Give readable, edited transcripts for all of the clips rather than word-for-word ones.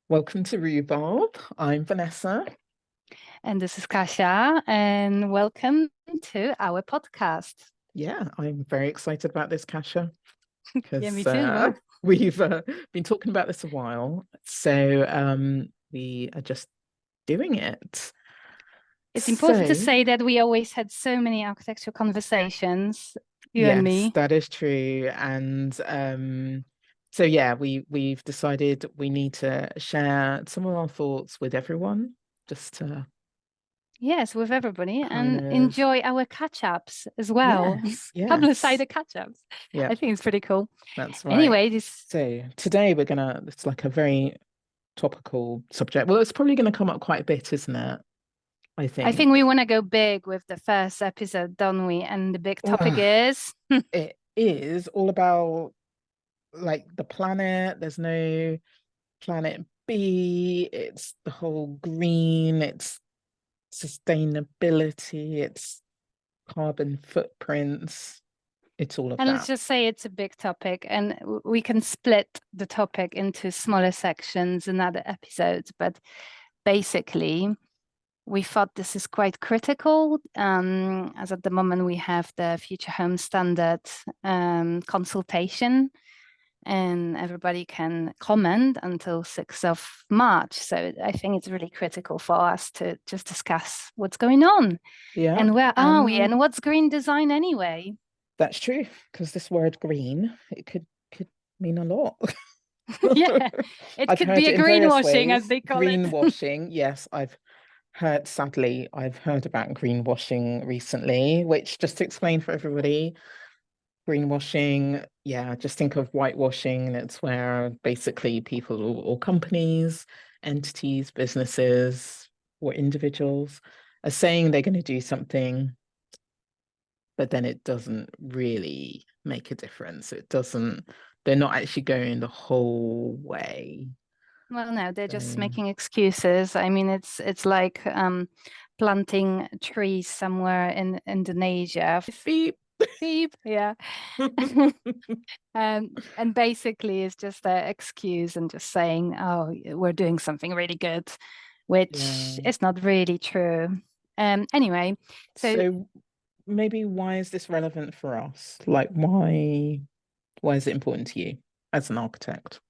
Welcome to Rhubarb. I'm Vanessa. And this is Kasia, and welcome to our podcast. Yeah, I'm very excited about this, Kasia, Yeah, me because too. we've been talking about this a while. So we are just doing it. It's important to So say that we always had so many architectural conversations, you and yes, me. that is true. And yeah, we've decided we need to share some of our thoughts with everyone, just to Yes, with everybody, kind and of enjoy our catch-ups as well. Publicize yes, the catch-ups. yeah, I think it's pretty cool. that's right. Anyway, this So today it's like a very topical subject. Well, it's probably going to come up quite a bit, isn't it? I I think think. we want to go big with the first episode, don't we? And the big topic Well, is it is all about like the planet. There's no planet B. It's the whole green, it's sustainability, it's carbon footprints. It's all of And let's that. just say it's a big topic, and we can split the topic into smaller sections in other episodes. But basically, we thought this is quite critical, as at the moment we have the Future Home Standard consultation, and everybody can comment until 6th of March. So I think it's really critical for us to just discuss what's going on Yeah. and where are we And and what's green design anyway. that's true, because this word green, it could mean a lot. Yeah, it I've could heard be a it in various greenwashing, as ways. they call it. Greenwashing, yes, sadly, I've heard about greenwashing recently, which just to explain for everybody, greenwashing, yeah, just think of whitewashing, and it's where basically people or companies, entities, businesses, or individuals are saying they're going to do something, but then it doesn't really make a difference. They're not actually going the whole way. Well, no, they're just So, making excuses. I mean, it's like planting trees somewhere in Indonesia. beep. Beep, yeah. And basically it's just an excuse and just saying, oh, we're doing something really good, which Yeah. is not really true. Anyway, so So maybe why is this relevant for us? Like why is it important to you as an architect?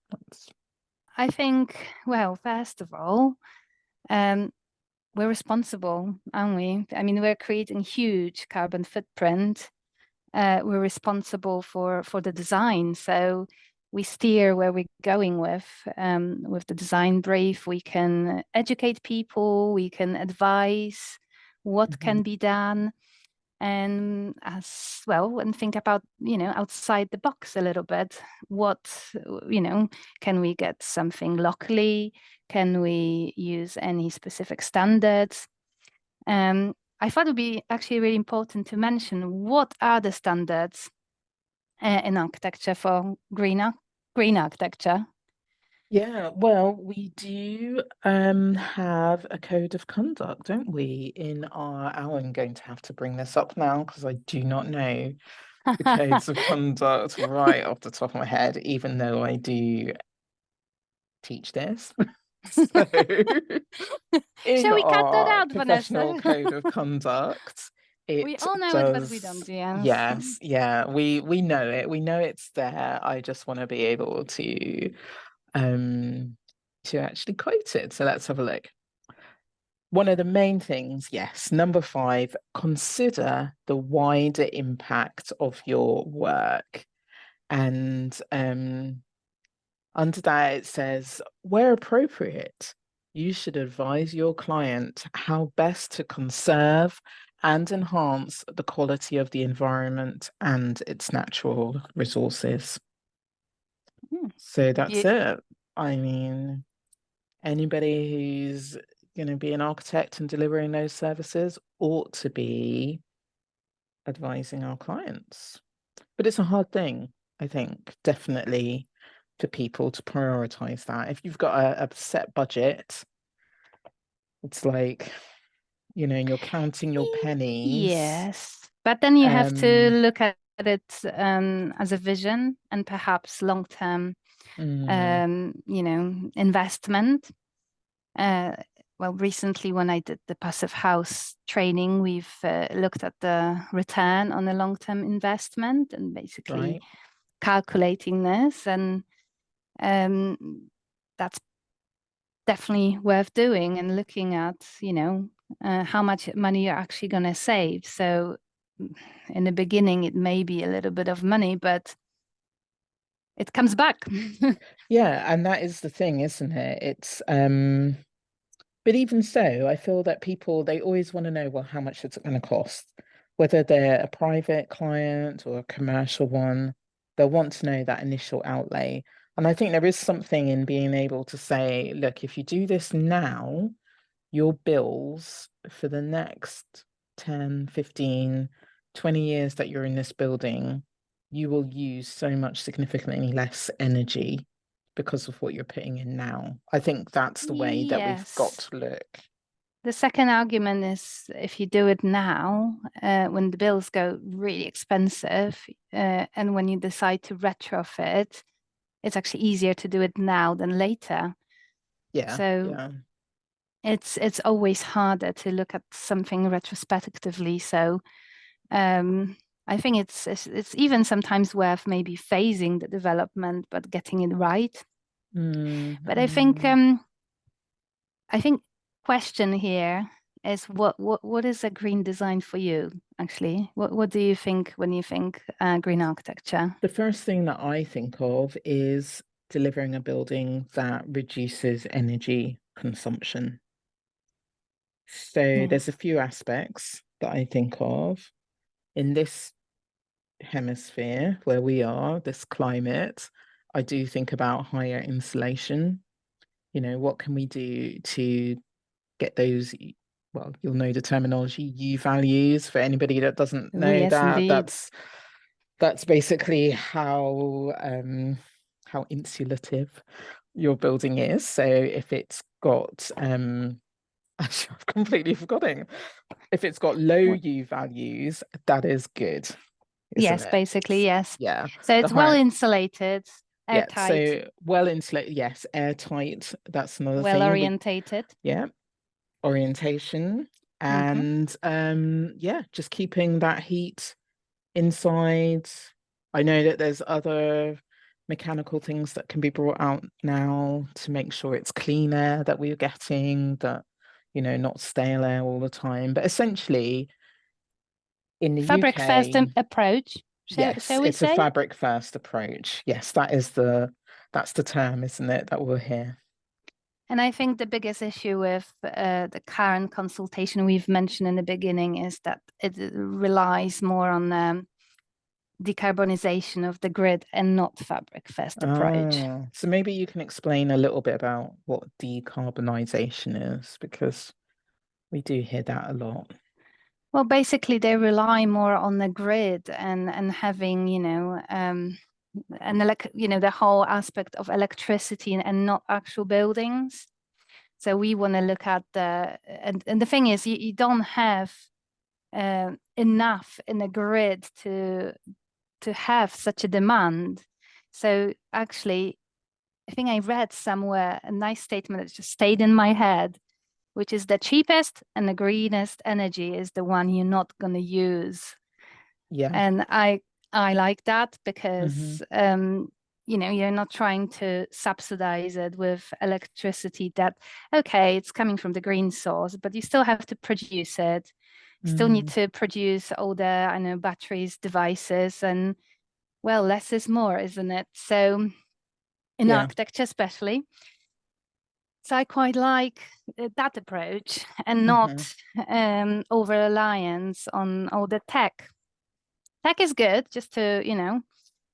I think, well, first of all, um, we're responsible, aren't we? I mean, we're creating huge carbon footprint. We're responsible for the design, so we steer where we're going with the design brief. We can educate people, we can advise what Mhm. can be done, and as well, and think about, outside the box a little bit. What, can we get something locally? Can we use any specific standards? I thought it would be actually really important to mention what are the standards in architecture for green architecture. Yeah, well, we do have a code of conduct, don't we? I'm going to have to bring this up now because I do not know the codes of conduct right off the top of my head, even though I do teach this. So, in Shall we cut that our out, professional Vanessa? code of conduct, We it all know it, but we don't, does, yes. yes, yeah, we know it. We know it's there. I just want to be able um to actually quote it. So let's have a look. One of the main things, yes, number 5, consider the wider impact of your work. And under that, it says, where appropriate, you should advise your client how best to conserve and enhance the quality of the environment and its natural resources. Hmm. So that's You, it. I mean, anybody who's going to be an architect and delivering those services ought to be advising our clients. But it's a hard thing, I think, definitely for people to prioritize that. If you've got a set budget, it's like, you're counting your pennies. yes, but then you have to Um, look at it as a vision and perhaps long term. Mm, investment. Uh, well, recently when I did the passive house training, we've looked at the return on a long-term investment and basically right. calculating this, and that's definitely worth doing and looking at, how much money you're actually going to save. So in the beginning, it may be a little bit of money, but it comes back. Yeah, and that is the thing, isn't it? It's but even so, I feel that people they always want to know, well, how much is it going to cost? Whether they're a private client or a commercial one, they'll want to know that initial outlay. And I think there is something in being able to say, look, if you do this now, your bills for the next 10, 15, 20 years that you're in this building, you will use so much significantly less energy because of what you're putting in now. I think that's the way that we've got Yes. to look. The second argument is if you do it now, when the bills go really expensive, and when you decide to retrofit, it's actually easier to do it now than later. Yeah, So yeah. it's always harder to look at something retrospectively. So I think it's even sometimes worth maybe phasing the development, but getting it right. Mm, But mm. I think question here is what is a green design for you, actually? What do you think when you think green architecture? The first thing that I think of is delivering a building that reduces energy consumption. So Yeah. there's a few aspects that I think of in this hemisphere where we are, this climate. I do think about higher insulation. What can we do to get those, well, you'll know the terminology, U values for anybody that doesn't Oh, know yes, that. indeed. That's basically how insulative your building is. So if it's got actually I've completely forgotten. If it's got low Well, U values, that is good, isn't yes, it? basically, yes. Yeah. So The it's well higher, insulated, yeah. airtight, So well insulated, yes, airtight. That's another well thing. orientated. Yeah, orientation Hmm. and yeah, just keeping that heat inside. I know that there's other mechanical things that can be brought out now to make sure it's clean air that we're getting, that, not stale air all the time. But essentially, in the Fabric first UK, approach, yes, shall we it's a say? fabric first approach. Yes, that's the term, isn't it, that we'll hear. And I think the biggest issue with the current consultation we've mentioned in the beginning is that it relies more on decarbonization of the grid and not fabric first approach. So maybe you can explain a little bit about what decarbonization is, because we do hear that a lot. Well, basically, they rely more on the grid and having, the whole aspect of electricity and not actual buildings. So we want to look at and the thing is, you don't have enough in the grid to have such a demand. So actually, I think I read somewhere a nice statement that just stayed in my head, which is the cheapest and the greenest energy is the one you're not going to use. Yeah. And I like that Hmm. because you're not trying to subsidize it with electricity that, okay, it's coming from the green source, but you still have to produce it. Still need Mm. to produce all the, I know, batteries, devices, and well, less is more, isn't it? So in Yeah. architecture, especially. So I quite like that approach and Hmm. not over reliance on all the tech. Tech is good just to,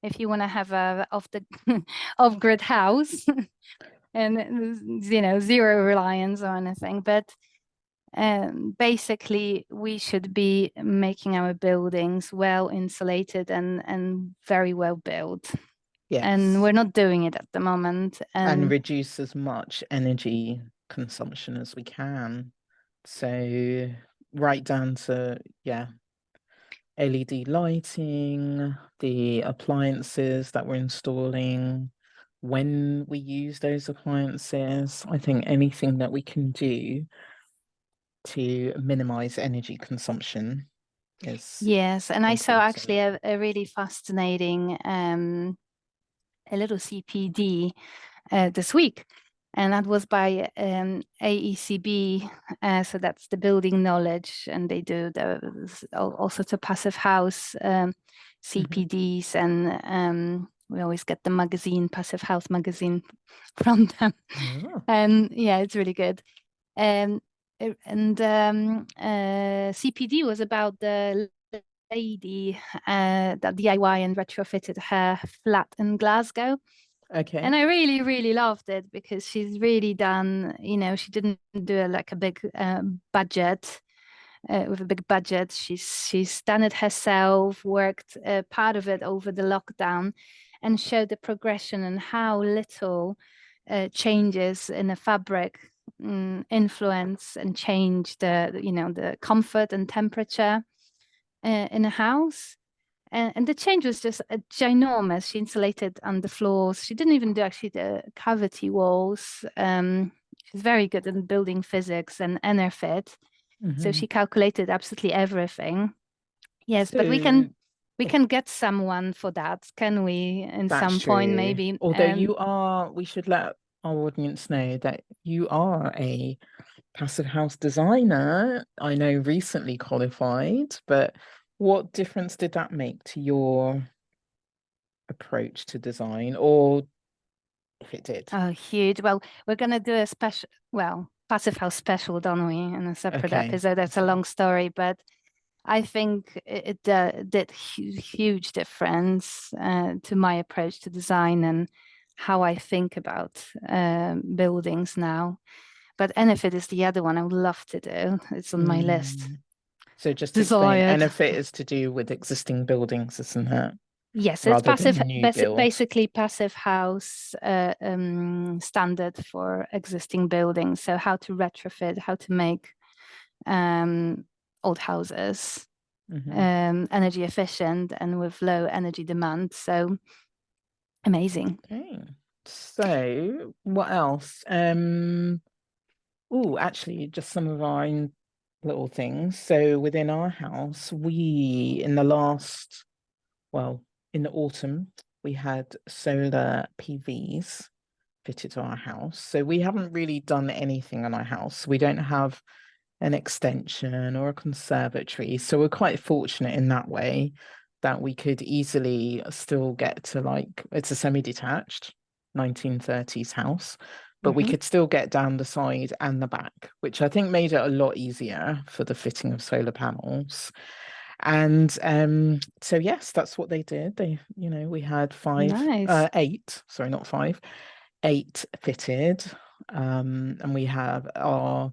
if you want to have a off the off grid house and zero reliance or anything. But basically, we should be making our buildings well insulated and very well built. And Yes. we're not doing it at the moment. And And reduce as much energy consumption as we can. So right down to, yeah, LED lighting, the appliances that we're installing, when we use those appliances. I think anything that we can do to minimize energy consumption is Yes, and I saw important. actually a really fascinating a little CPD this week, and that was by AECB. So that's the building knowledge, and they do all sorts of passive house Mhm. CPDs, and we always get the magazine, Passive House magazine, from them. Ah, And yeah, it's really good. Um, and CPD was about the lady that DIY and retrofitted her flat in Glasgow. okay. And I really, really loved it because she's really done, she didn't do like a big budget with a big budget. She's done it herself, worked part of it over the lockdown, and showed the progression and how little changes in the fabric influence and change the comfort and temperature in a house. And the change was just ginormous. She insulated underfloors. She didn't even do actually the cavity walls. She's very good in building physics and Enerfit. So Hmm. she calculated absolutely everything. Yes, but we So can we can get someone for that, can we? In that's some point, true. maybe. Although we should let our audience know that you are a passive house designer. I know recently qualified, but what difference did that make to your approach to design, or if it did? Oh, huge. Well, we're gonna do a special, well, passive house special, don't we? In a separate Okay. episode. That's a Okay. long story, but I think it did huge difference to my approach to design and how I think about buildings now. But Enefit is the other one I would love to do. It's on my list. Mm. So just to explain, Desired. NFIT is to do with existing buildings, isn't it? Yes, it's Rather passive, than new build. basically passive house standard for existing buildings. So how to retrofit, how to make um, old houses Hmm. energy efficient and with low energy demand. So amazing. Okay. So what else? Oh, actually, just some of our own little things. So within our house, in the last, well, in the autumn, we had solar PVs fitted to our house. So we haven't really done anything on our house. We don't have an extension or a conservatory. So we're quite fortunate in that way that we could easily still get to, like, it's a semi-detached 1930s house, but we Hmm. could still get down the side and the back, which I think made it a lot easier for the fitting of solar panels. And so yes, that's what they did. We had Nice. eight, sorry, not five, eight fitted. And we have our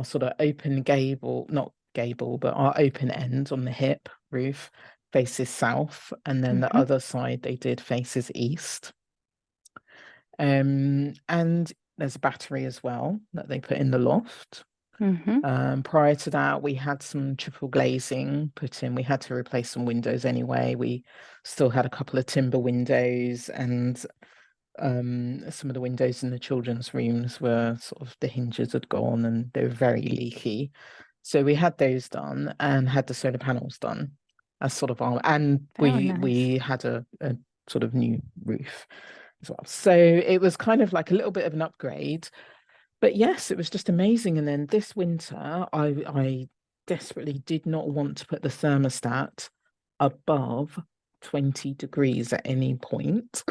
sort of open gable, not gable, but our open end on the hip roof faces south, and then the Hmm. other side they did faces east. And there's a battery as well that they put in the loft. Hmm. Prior to that, we had some triple glazing put in. We had to replace some windows anyway. We still had a couple of timber windows, and some of the windows in the children's rooms were sort of, the hinges had gone and they were very leaky. So we had those done and had the solar panels done as sort of and Very nice. we had a sort of new roof as well. So it was kind of like a little bit of an upgrade. But yes, it was just amazing. And then this winter, I desperately did not want to put the thermostat above 20 degrees at any point.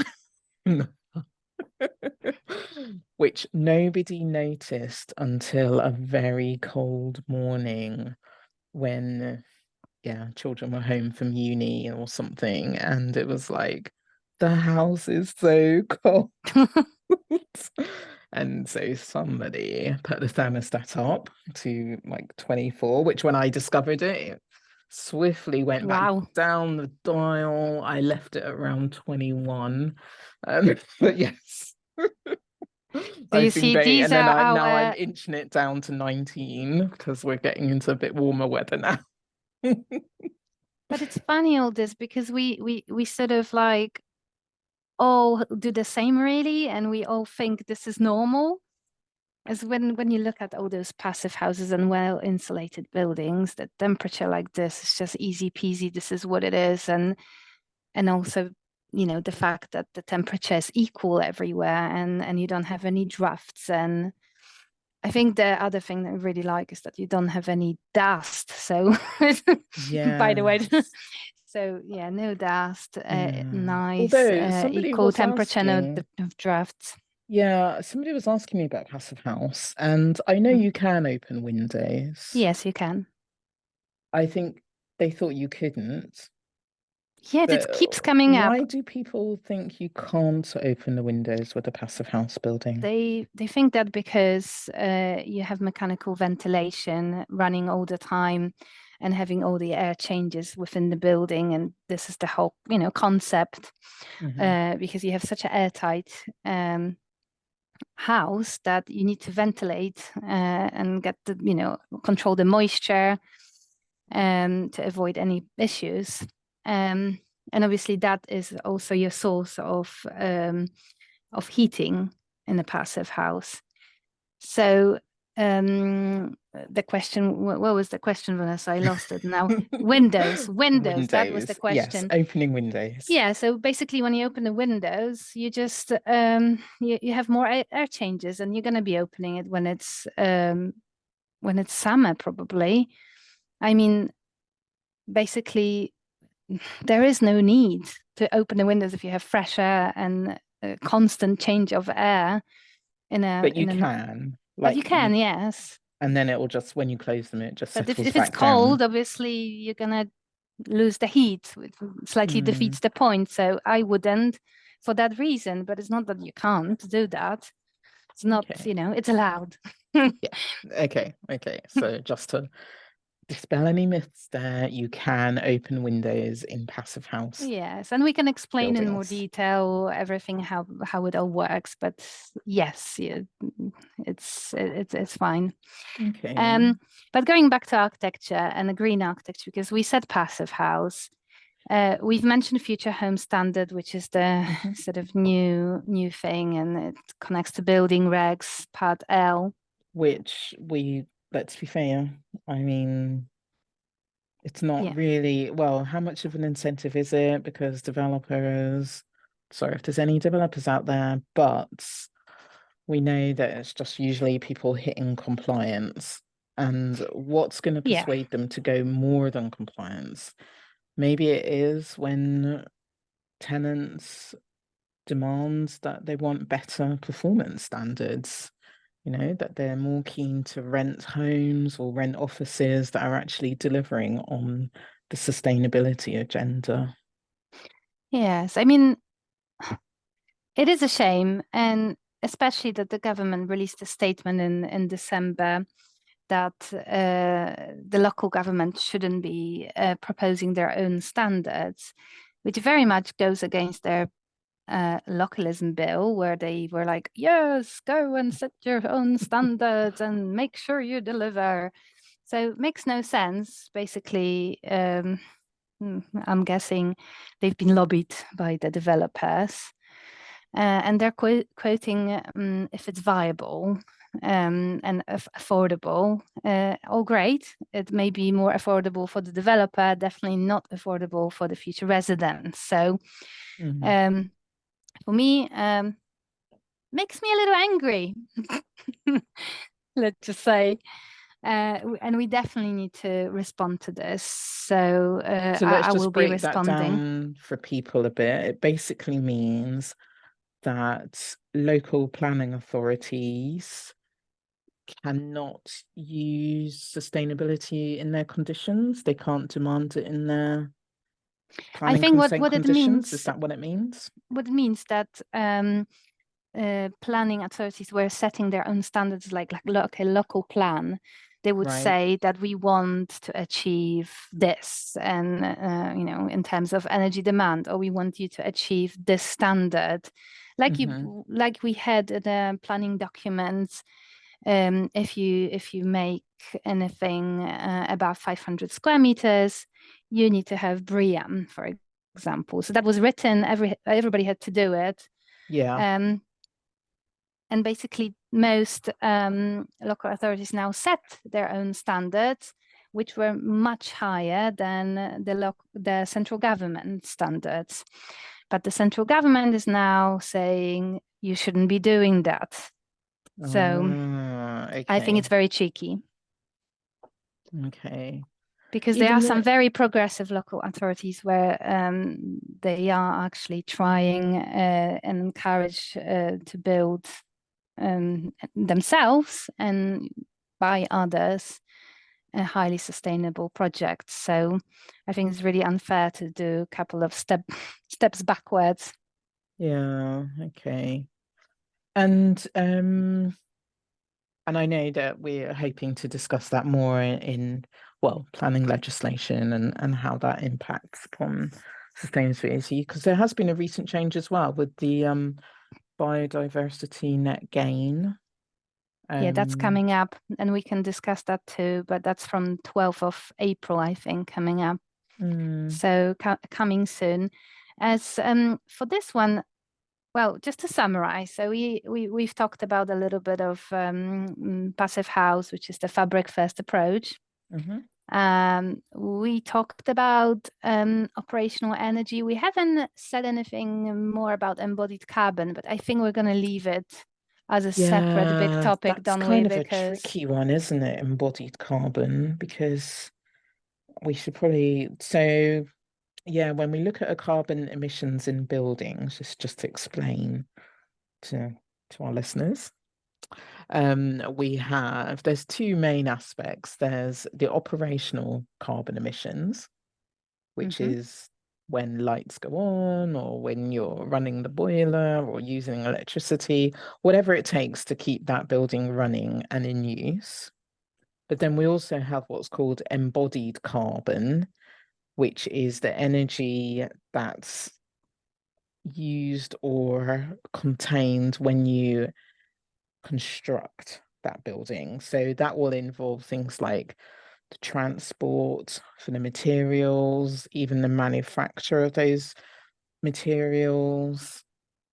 Which nobody noticed until a very cold morning when, yeah, children were home from uni or something, and it was like, the house is so cold. And so somebody put the thermostat up to like 24, which when I discovered it swiftly went back Wow. down the dial. I left it around 21. But yes. So you I've been see, very, these and then are now I'm our, inching it down to 19 because we're getting into a bit warmer weather now. but it's funny all this because we sort of like all do the same really, and we all think this is normal. As when you look at all those passive houses and well insulated buildings, the temperature like this is just easy peasy. This is what it is, and also, you know, the fact that the temperature is equal everywhere, and you don't have any drafts. And I think the other thing that I really like is that you don't have any dust. So, by the way, Yes. so yeah, no dust, Yeah. nice, Although somebody equal was temperature, no asking, drafts. yeah, somebody was asking me about Passive House, and I know Mhm. you can open windows. Yes, you can. I think they thought you couldn't, Yeah, but it keeps coming up. why do people think you can't open the windows with a Passive House building? They think that because you have mechanical ventilation running all the time and having all the air changes within the building, and this is the whole, you know, concept, Hmm. because you have such an airtight house that you need to ventilate and get the, you know, control the moisture to avoid any issues. And obviously that is also your source of heating in a passive house. So the question, what was the question, Vanessa? I lost it now. Windows, that was the Windows, yes, question. opening windows. Yeah, so basically when you open the windows, you just you have more air changes, and you're going to be opening it when it's summer probably. I mean, basically there is no need to open the windows if you have fresh air and a constant change of air in a But you in a can, but like you can, yes. and then it will just, when you close them, it just But settles if it's back down. cold, obviously you're gonna lose the heat, which slightly Mm, defeats the point. So I wouldn't for that reason, but it's not that you can't do that. It's not, okay. you know, it's allowed. Yeah. Okay. Okay. So just to dispel any myths there, you can open windows in Passive House Yes, and we can explain in more buildings. detail everything how it all works. But yes, yeah, it's fine. Okay. Um, but going back to architecture and the green architecture, because we said passive house, we've mentioned future home standard, which is the Mhm. sort of new thing, and it connects to building regs, part L. Which we, let's be fair, I mean, it's not Yeah, really, well, how much of an incentive is it? Because developers, sorry if there's any developers out there, but we know that it's just usually people hitting compliance. And what's going to yeah. persuade them to go more than compliance? Maybe it is when tenants demand that they want better performance standards, that they're more keen to rent homes or rent offices that are actually delivering on the sustainability agenda. Yes, I mean, it is a shame, and especially that the government released a statement in December that the local government shouldn't be proposing their own standards, which very much goes against their localism bill, where they were like, yes, go and set your own standards and make sure you deliver. So it makes no sense. Basically, I'm guessing they've been lobbied by the developers. And they're quoting if it's viable and affordable, all great. It may be more affordable for the developer, definitely not affordable for the future residents. So Mhm. um, for me, makes me a little angry, let's just say. And we definitely need to respond to this. So So let's I will just be break that responding. down for people a bit. It basically means that local planning authorities cannot use sustainability in their conditions. They can't demand it in their I planning think consent what it conditions. Is means, that what it means? that planning authorities were setting their own standards, like a local plan. They would Right. say that we want to achieve this, and in terms of energy demand, or we want you to achieve this standard, Hmm. like we had in the planning documents. If you make anything above 500 square meters, you need to have BREEAM, for example. So that was written, everybody had to do it. Yeah. And basically most local authorities now set their own standards, which were much higher than the central government standards. But the central government is now saying you shouldn't be doing that. So I think it's Okay. very cheeky. Okay. Because there Even are some though, very progressive local authorities where they are actually trying and encourage to build themselves and by others highly sustainable projects. So I think it's really unfair to do a couple of steps backwards. yeah, okay. And I know that we're hoping to discuss that more in well, planning legislation and how that impacts upon sustainability, because there has been a recent change as well with the biodiversity net gain. Yeah, that's Um, coming up, and we can discuss that too, but that's from 12th of April, I think, coming up. mm, So coming soon. As for this one, well, just to summarize, so we've talked about a little bit of passive house, which is the fabric first approach. mhm. We talked about operational energy. We haven't said anything more about embodied carbon, but I think we're going to leave it as a separate big Yeah, topic, that's don't we? kind of a Because tricky one, isn't it? Embodied carbon, because we should probably, so yeah, when we look at a carbon emissions in buildings, just to explain to our listeners, there's two main aspects. There's the operational carbon emissions, which Mhm. is when lights go on or when you're running the boiler or using electricity, whatever it takes to keep that building running and in use. But then we also have what's called embodied carbon, which is the energy that's used or contained when you construct that building. So that will involve things like the transport for the materials, even the manufacture of those materials,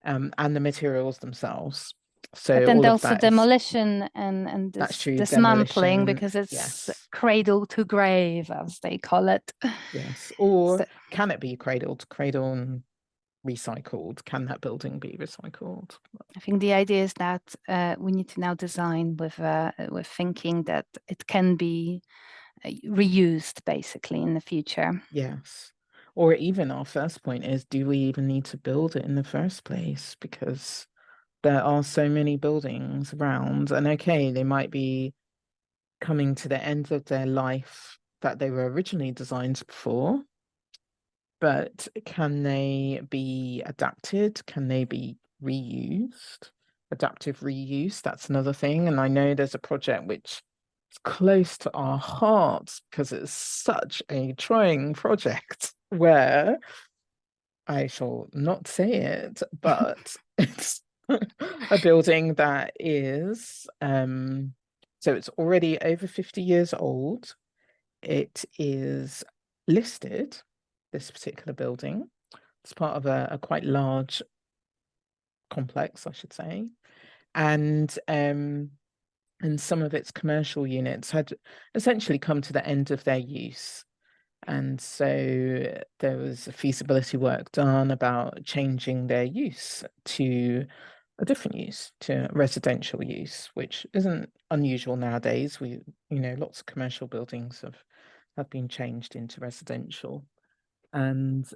and the materials themselves. But So then all of there's the that is, demolition and that's this true, dismantling demolition, because it's yes, cradle to grave, as they call it. yes. Or So can it be cradled, cradle and recycled? Can that building be recycled? I think the idea is that we need to now design with thinking that it can be reused basically in the future. Yes. Or even our first point is, do we even need to build it in the first place? Because there are so many buildings around, and okay, they might be coming to the end of their life that they were originally designed for, but can they be adapted? Can they be reused? Adaptive reuse, that's another thing. And I know there's a project which is close to our hearts because it's such a trying project where I shall not say it, but it's a building that is so it's already over 50 years old. It is listed, this particular building. It's part of a quite large complex, I should say. And some of its commercial units had essentially come to the end of their use. And so there was a feasibility work done about changing their use to a different use, to residential use, which isn't unusual nowadays. Lots of commercial buildings have been changed into residential. And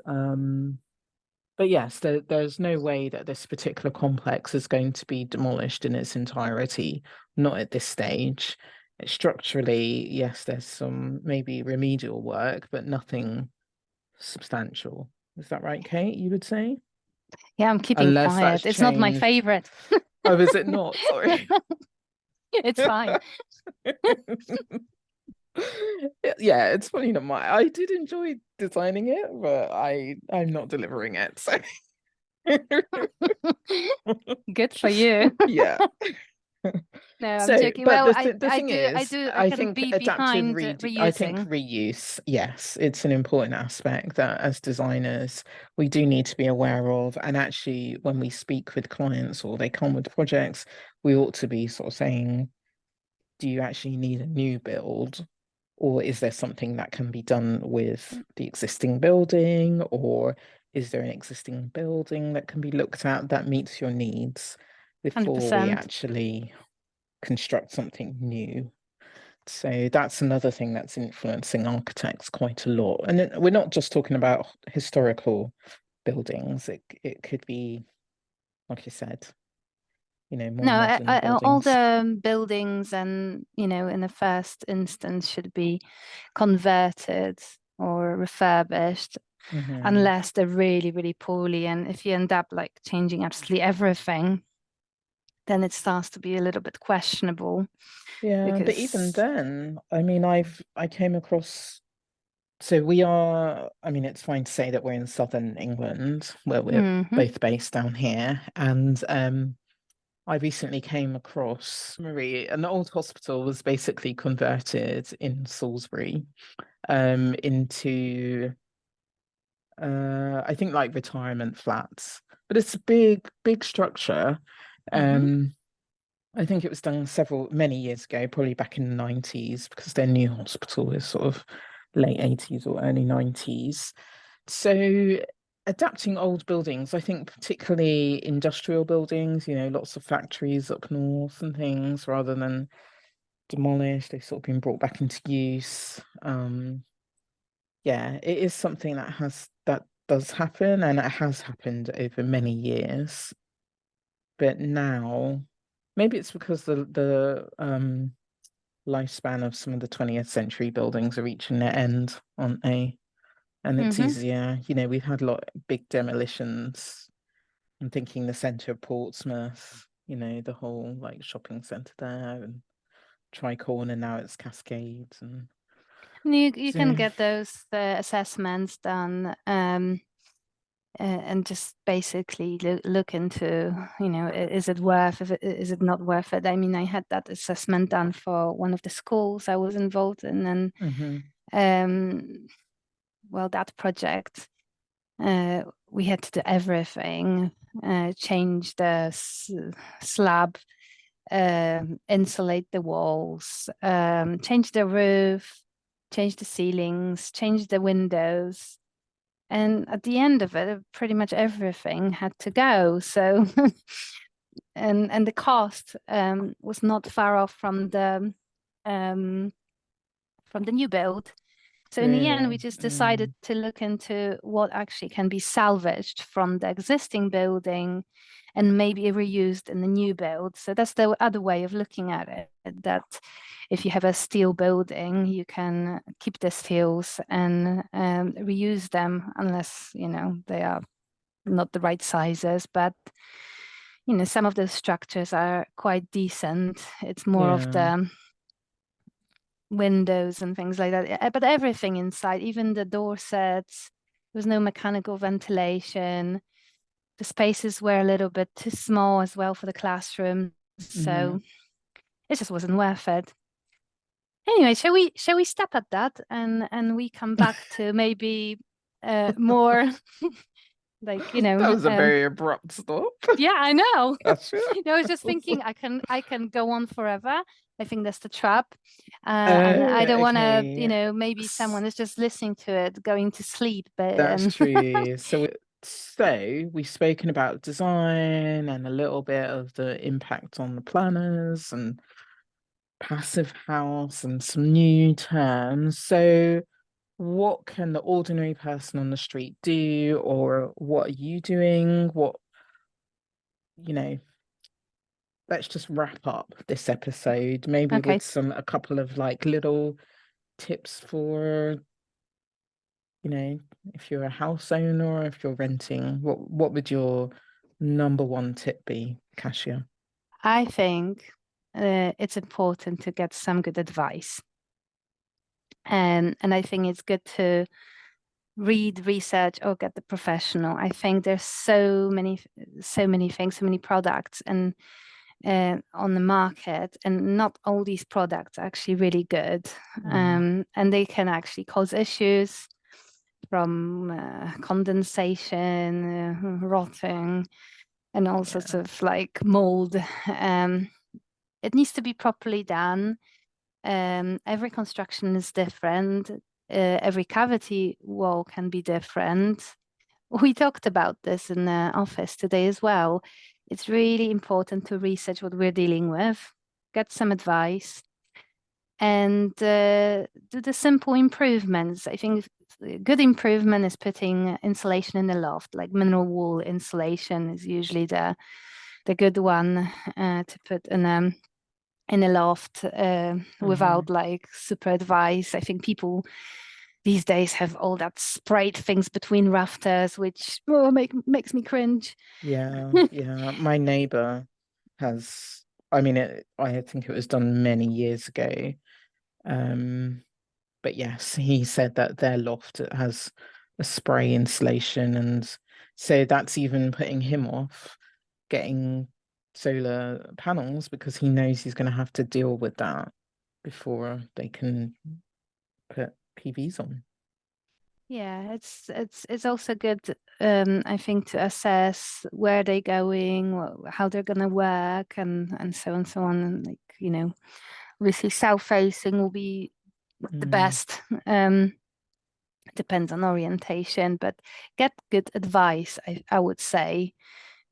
but yes, there's no way that this particular complex is going to be demolished in its entirety, not at this stage. Structurally, yes, there's some maybe remedial work, but nothing substantial. Is that right, Kate, you would say? Yeah, I'm keeping Unless that's quiet. It's not my changed. favorite. Oh, is it not? Sorry. It's fine. Yeah, it's funny not my I did enjoy designing it, but I'm not delivering it. So Good for you. yeah. No, I'm So, joking. but Well, the thing is, I I can think be adaptive behind read, I think reusing. reuse, yes, it's an important aspect that as designers we do need to be aware of. And actually, when we speak with clients or they come with projects, we ought to be sort of saying, do you actually need a new build? Or is there something that can be done with the existing building? Or is there an existing building that can be looked at that meets your needs before we 100%. actually construct something new? So that's another thing that's influencing architects quite a lot. And we're not just talking about historical buildings. It could be, like you said, more No, modern all buildings. the buildings and, in the first instance should be converted or refurbished Hmm. unless they're really, really poorly. And if you end up like changing absolutely everything, then it starts to be a little bit questionable Yeah, but even because then, I mean, I came across. So we are, I mean, it's fine to say that we're in southern England, where we're Mhm, both based down here. And I recently came across Marie, an old hospital was basically converted in Salisbury into I think like retirement flats. But it's a big structure. mhm. Um I think it was done many years ago, probably back in the 90s, because their new hospital is sort of late 80s or early 90s. So adapting old buildings, I think particularly industrial buildings, lots of factories up north and things, rather than demolished, they've sort of been brought back into use. Yeah, it is something that does happen, and it has happened over many years. But now, maybe it's because the lifespan of some of the 20th century buildings are reaching their end, aren't they? And it's Hmm. easier. We've had a lot of big demolitions. I'm thinking the centre of Portsmouth, the whole like shopping centre there and Tricorn, and now it's Cascades. And You can so, get those assessments done, and just basically look into, is it worth, is it not worth it? I mean, I had that assessment done for one of the schools I was involved in, and mhm, um, well, that project, we had to do everything, change the slab, insulate the walls, change the roof, change the ceilings, change the windows. And at the end of it, pretty much everything had to go. So, and the cost was not far off um, from the new build. So in the end, we really. just decided to look into what actually can be salvaged from the existing building and maybe reused in the new build. So that's the other way of looking at it, that if you have a steel building, you can keep the steels and reuse them unless, they are not the right sizes. But, some of the structures are quite decent. It's more of Yeah. the windows and things like that. But everything inside, even the door sets, there was no mechanical ventilation. The spaces were a little bit too small as well for the classroom. Hmm. So it just wasn't worth it. Anyway, shall we stop at that and we come back to maybe more like, That was a very abrupt stop. yeah, I know. Gotcha. I was just thinking I can go on forever. I think that's the trap. And Oh, I don't want to, okay. maybe S- someone is just listening to it, going to sleep. But That's true. So we've spoken about design and a little bit of the impact on the planners and passive house and some new terms. So what can the ordinary person on the street do, or what are you doing? You know, let's just wrap up this episode, maybe okay, with a couple of like little tips for, if you're a house owner or if you're renting, what would your number one tip be, Kasia? I think it's important to get some good advice. And I think it's good to read, research, or get the professional. I think there's so many things, so many products, and on the market, and not all these products are actually really good. And they can actually cause issues from condensation, rotting, and all sorts Yeah. of like mold. It needs to be properly done. Every construction is different. Every cavity wall can be different. We talked about this in the office today as well. It's really important to research what we're dealing with, get some advice, and do the simple improvements. I think a good improvement is putting insulation in the loft, like mineral wool insulation is usually the good one to put in a loft without like super advice. I think people these days have all that sprayed things between rafters, which makes me cringe. Yeah, yeah. My neighbor has, I mean, I think it was done many years ago. Um, but yes, he said that their loft has a spray insulation, and so that's even putting him off getting solar panels because he knows he's going to have to deal with that before they can put PVs on. Yeah, it's also good, I think, to assess where they're going, how they're gonna work, and so on and so on. And like, obviously south facing will be the Mm, best. Depends on orientation, but get good advice, I would say,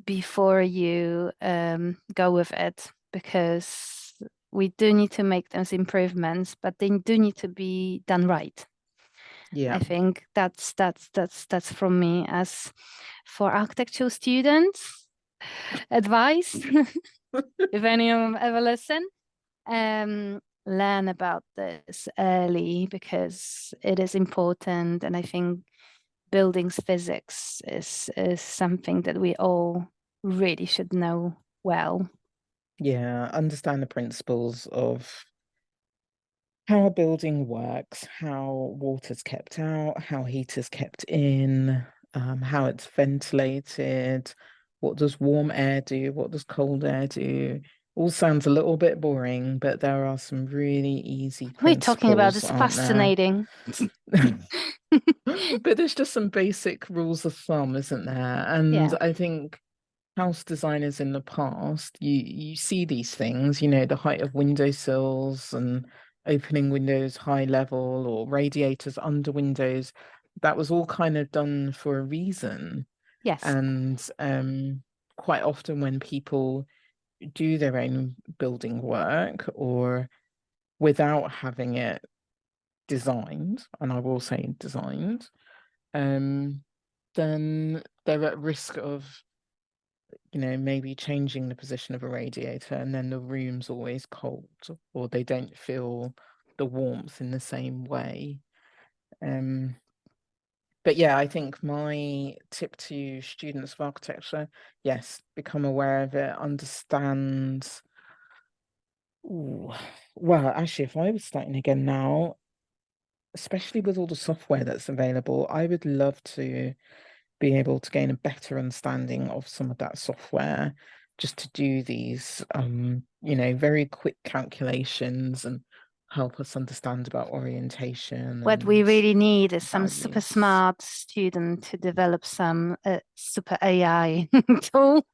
before you go with it, because we do need to make those improvements, but they do need to be done right. I yeah. think that's from me. As for architectural students, advice, if any of them ever listen, learn about this early because it is important. And I think buildings physics is something that we all really should know well. Yeah, understand the principles of how a building works, how water's kept out, how heat is kept in, how it's ventilated, what does warm air do, what does cold air do. All sounds a little bit boring, but there are some really easy We're talking about principles, is aren't there? fascinating. But there's just some basic rules of thumb, isn't there? And Yeah. I think house designers in the past, you see these things, the height of windowsills and opening windows high level or radiators under windows. That was all kind of done for a reason. Yes. And quite often when people do their own building work or without having it designed, and I will say designed, um, then they're at risk of maybe changing the position of a radiator and then the room's always cold or they don't feel the warmth in the same way. Um, but yeah, I think my tip to students of architecture, yes, become aware of it, understand. Ooh, well, actually, if I was starting again now, especially with all the software that's available, I would love to be able to gain a better understanding of some of that software just to do these very quick calculations and help us understand about orientation What we and really need is some super values. smart student to develop some super AI tool.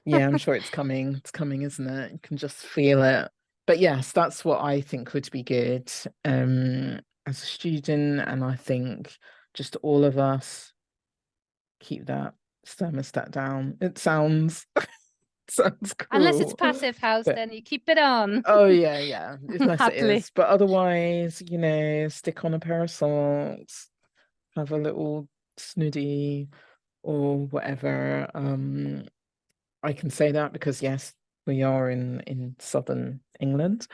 Yeah, I'm sure it's coming. It's coming, isn't it? You can just feel it. But yes, that's what I think would be good as a student, and I think just all of us keep that thermostat down. It sounds Unless it's cruel, passive house, but then you keep it on oh yeah, yeah, unless it happily. is. But otherwise, stick on a pair of socks, have a little snooty or whatever. I can say that because yes, we are in southern England.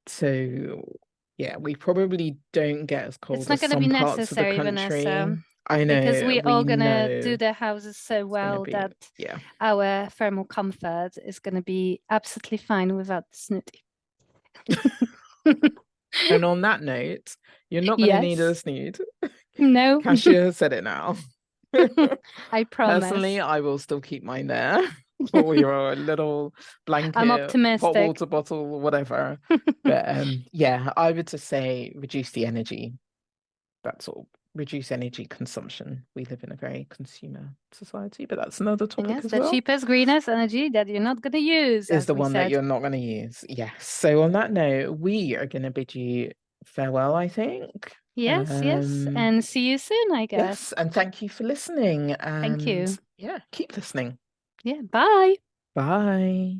So yeah, we probably don't get as It's cold not as going to be some parts of the necessary, country. Vanessa, I because know, we we are going to do know the houses so it's gonna well be, that yeah. our thermal comfort is going to be absolutely fine without the snooty. And on that note, you're not gonna need a Yes. snood. No, Kasia said it now. I Personally, promise. I will still keep mine there. or your little I'm blanket, hot optimistic. water bottle, whatever. But yeah, I would just say reduce the energy. That's all. Reduce energy consumption. We live in a very consumer society, but that's another topic Yes, as the well. cheapest, greenest energy that you're not going to use, Is as the we one that said. you're not going to use. Yes. So on that note, we are going to bid you farewell, I think. Yes, yes. And see you soon, I Yes, guess. and thank you for listening. Thank And you. yeah, keep listening. Yeah, bye. Bye.